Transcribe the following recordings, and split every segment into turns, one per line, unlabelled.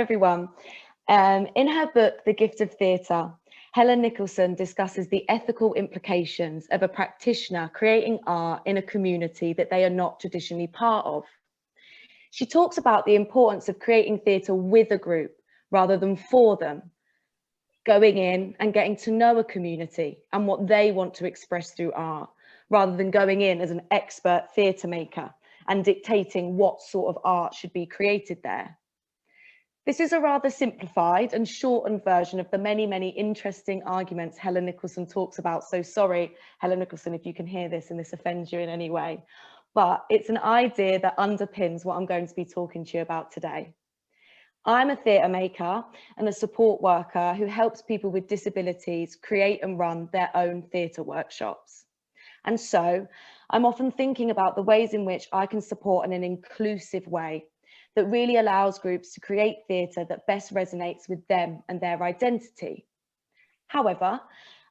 everyone. In her book, The Gift of Theatre, Helen Nicholson discusses the ethical implications of a practitioner creating art in a community that they are not traditionally part of. She talks about the importance of creating theatre with a group rather than for them, going in and getting to know a community and what they want to express through art, rather than going in as an expert theatre maker and dictating what sort of art should be created there. This is a rather simplified and shortened version of the many, many interesting arguments Helen Nicholson talks about. So sorry, Helen Nicholson, if you can hear this and this offends you in any way, but it's an idea that underpins what I'm going to be talking to you about today. I'm a theatre maker and a support worker who helps people with disabilities create and run their own theatre workshops. And so I'm often thinking about the ways in which I can support in an inclusive way that really allows groups to create theatre that best resonates with them and their identity. However,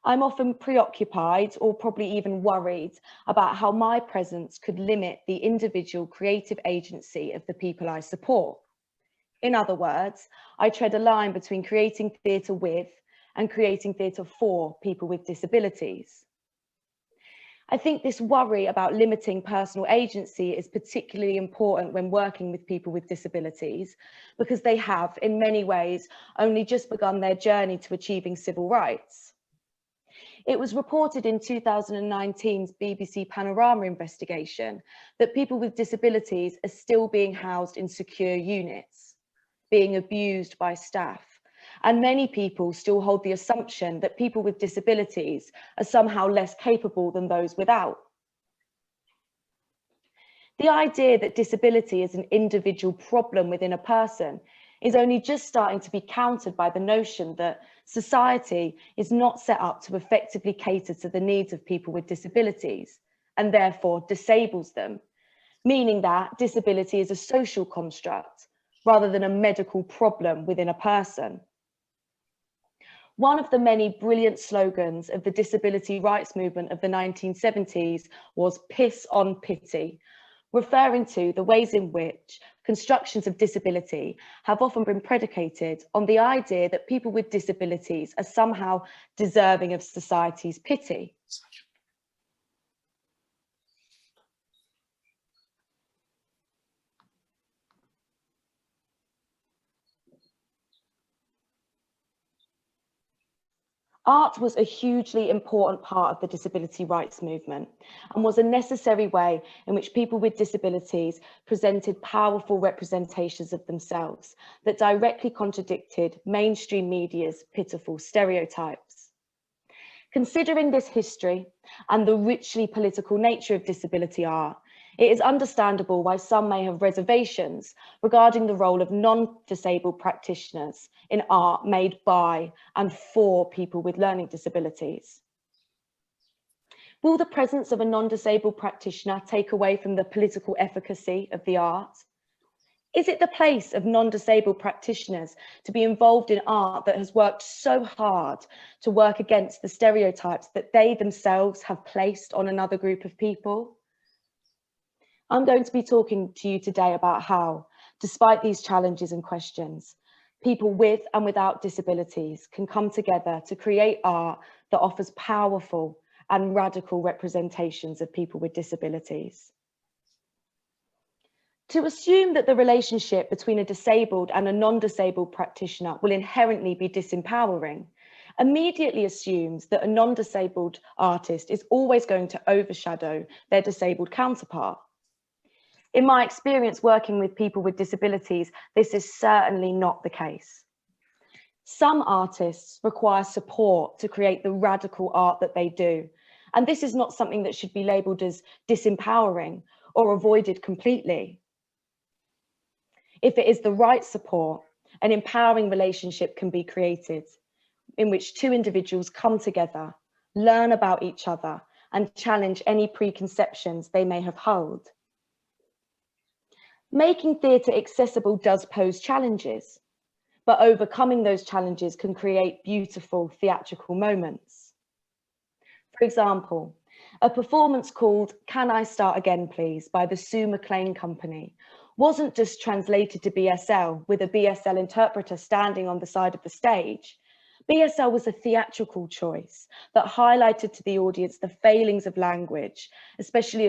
I'm often preoccupied or probably even worried about how my presence could limit the individual creative agency of the people I support. In other words, I tread a line between creating theatre with and creating theatre for people with disabilities. I think this worry about limiting personal agency is particularly important when working with people with disabilities, because they have, in many ways, only just begun their journey to achieving civil rights. It was reported in 2019's BBC Panorama investigation that people with disabilities are still being housed in secure units, being abused by staff. And many people still hold the assumption that people with disabilities are somehow less capable than those without. The idea that disability is an individual problem within a person is only just starting to be countered by the notion that society is not set up to effectively cater to the needs of people with disabilities and therefore disables them, meaning that disability is a social construct rather than a medical problem within a person. One of the many brilliant slogans of the disability rights movement of the 1970s was "Piss on Pity," referring to the ways in which constructions of disability have often been predicated on the idea that people with disabilities are somehow deserving of society's pity. Art was a hugely important part of the disability rights movement and was a necessary way in which people with disabilities presented powerful representations of themselves that directly contradicted mainstream media's pitiful stereotypes. Considering this history and the richly political nature of disability art, it is understandable why some may have reservations regarding the role of non-disabled practitioners in art made by and for people with learning disabilities. Will the presence of a non-disabled practitioner take away from the political efficacy of the art? Is it the place of non-disabled practitioners to be involved in art that has worked so hard to work against the stereotypes that they themselves have placed on another group of people? I'm going to be talking to you today about how, despite these challenges and questions, people with and without disabilities can come together to create art that offers powerful and radical representations of people with disabilities. To assume that the relationship between a disabled and a non-disabled practitioner will inherently be disempowering immediately assumes that a non-disabled artist is always going to overshadow their disabled counterpart. In my experience working with people with disabilities, this is certainly not the case. Some artists require support to create the radical art that they do, and this is not something that should be labelled as disempowering or avoided completely. If it is the right support, an empowering relationship can be created in which two individuals come together, learn about each other, and challenge any preconceptions they may have held. Making theatre accessible does pose challenges, but overcoming those challenges can create beautiful theatrical moments. For example, a performance called "Can I Start Again Please" by the Sue McLean Company wasn't just translated to BSL with a BSL interpreter standing on the side of the stage. BSL was a theatrical choice that highlighted to the audience the failings of language, especially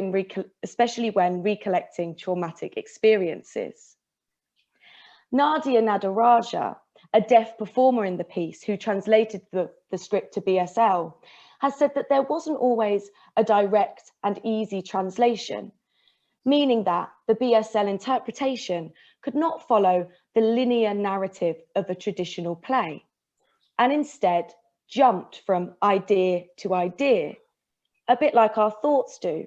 when recollecting traumatic experiences. Nadia Nadaraja, a deaf performer in the piece who translated the script to BSL, has said that there wasn't always a direct and easy translation, meaning that the BSL interpretation could not follow the linear narrative of a traditional play, and instead jumped from idea to idea, a bit like our thoughts do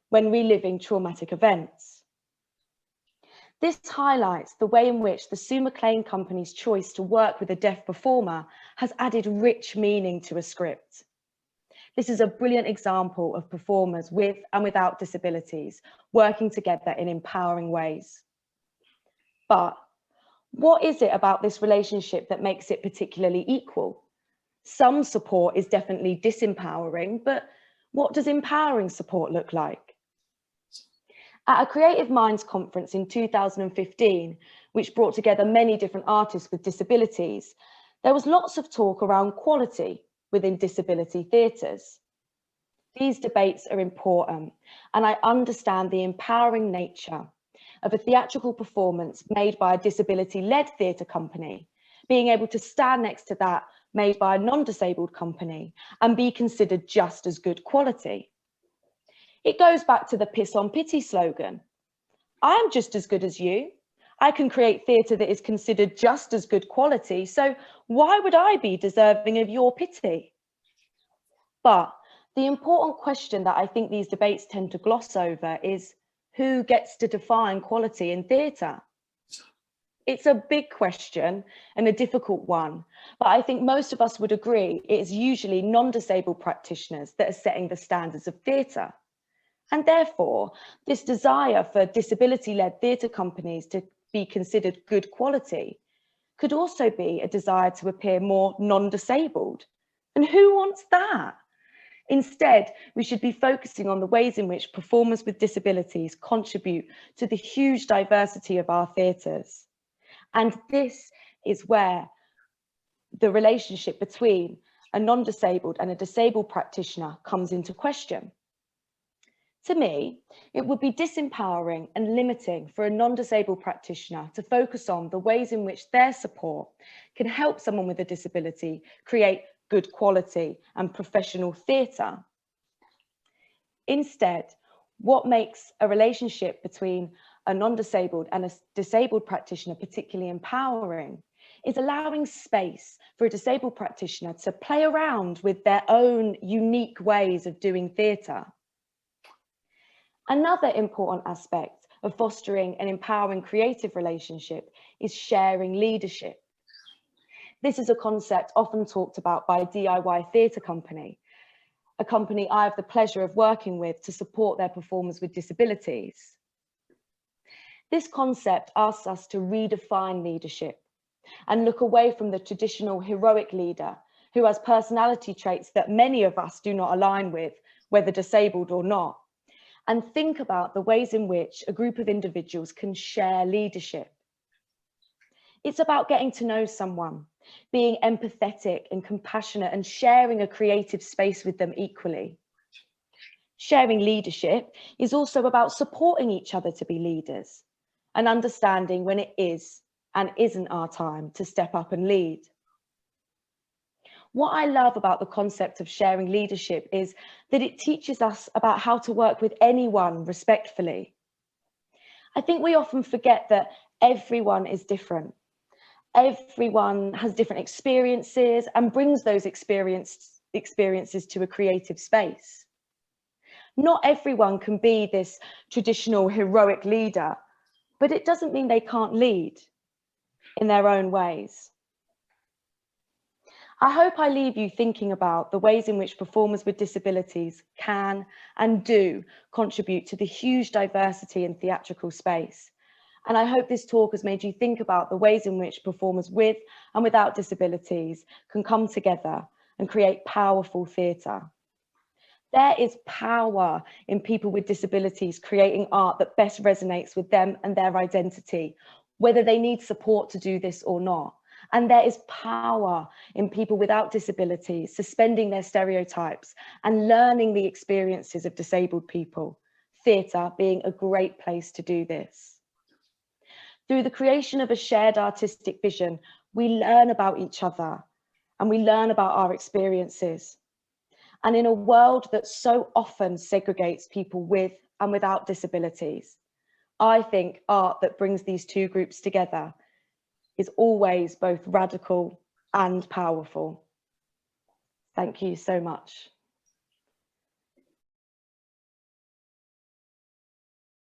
when reliving traumatic events. This highlights the way in which the Sue McLean Company's choice to work with a deaf performer has added rich meaning to a script. This is a brilliant example of performers with and without disabilities working together in empowering ways. But what is it about this relationship that makes it particularly equal? Some support is definitely disempowering, but what does empowering support look like? At a Creative Minds conference in 2015, which brought together many different artists with disabilities, there was lots of talk around quality within disability theatres. These debates are important, and I understand the empowering nature of a theatrical performance made by a disability-led theatre company, being able to stand next to that made by a non-disabled company and be considered just as good quality. It goes back to the piss on pity slogan. I'm just as good as you. I can create theatre that is considered just as good quality, so why would I be deserving of your pity? But the important question that I think these debates tend to gloss over is who gets to define quality in theatre? It's a big question and a difficult one, but I think most of us would agree it is usually non-disabled practitioners that are setting the standards of theatre. And therefore, this desire for disability-led theatre companies to be considered good quality could also be a desire to appear more non-disabled. And who wants that? Instead, we should be focusing on the ways in which performers with disabilities contribute to the huge diversity of our theatres. And this is where the relationship between a non-disabled and a disabled practitioner comes into question. To me, it would be disempowering and limiting for a non-disabled practitioner to focus on the ways in which their support can help someone with a disability create good quality and professional theatre. Instead, what makes a relationship between a non-disabled and a disabled practitioner particularly empowering is allowing space for a disabled practitioner to play around with their own unique ways of doing theatre. Another important aspect of fostering an empowering creative relationship is sharing leadership. This is a concept often talked about by DIY Theatre Company, a company I have the pleasure of working with to support their performers with disabilities. This concept asks us to redefine leadership and look away from the traditional heroic leader who has personality traits that many of us do not align with, whether disabled or not, and think about the ways in which a group of individuals can share leadership. It's about getting to know someone, being empathetic and compassionate, and sharing a creative space with them equally. Sharing leadership is also about supporting each other to be leaders and understanding when it is and isn't our time to step up and lead. What I love about the concept of sharing leadership is that it teaches us about how to work with anyone respectfully. I think we often forget that everyone is different. Everyone has different experiences and brings those experiences to a creative space. Not everyone can be this traditional heroic leader, but it doesn't mean they can't lead in their own ways. I hope I leave you thinking about the ways in which performers with disabilities can and do contribute to the huge diversity in theatrical space. And I hope this talk has made you think about the ways in which performers with and without disabilities can come together and create powerful theatre. There is power in people with disabilities creating art that best resonates with them and their identity, whether they need support to do this or not. And there is power in people without disabilities suspending their stereotypes and learning the experiences of disabled people, theatre being a great place to do this. Through the creation of a shared artistic vision, we learn about each other and we learn about our experiences. And in a world that so often segregates people with and without disabilities, I think art that brings these two groups together is always both radical and powerful. Thank you so much.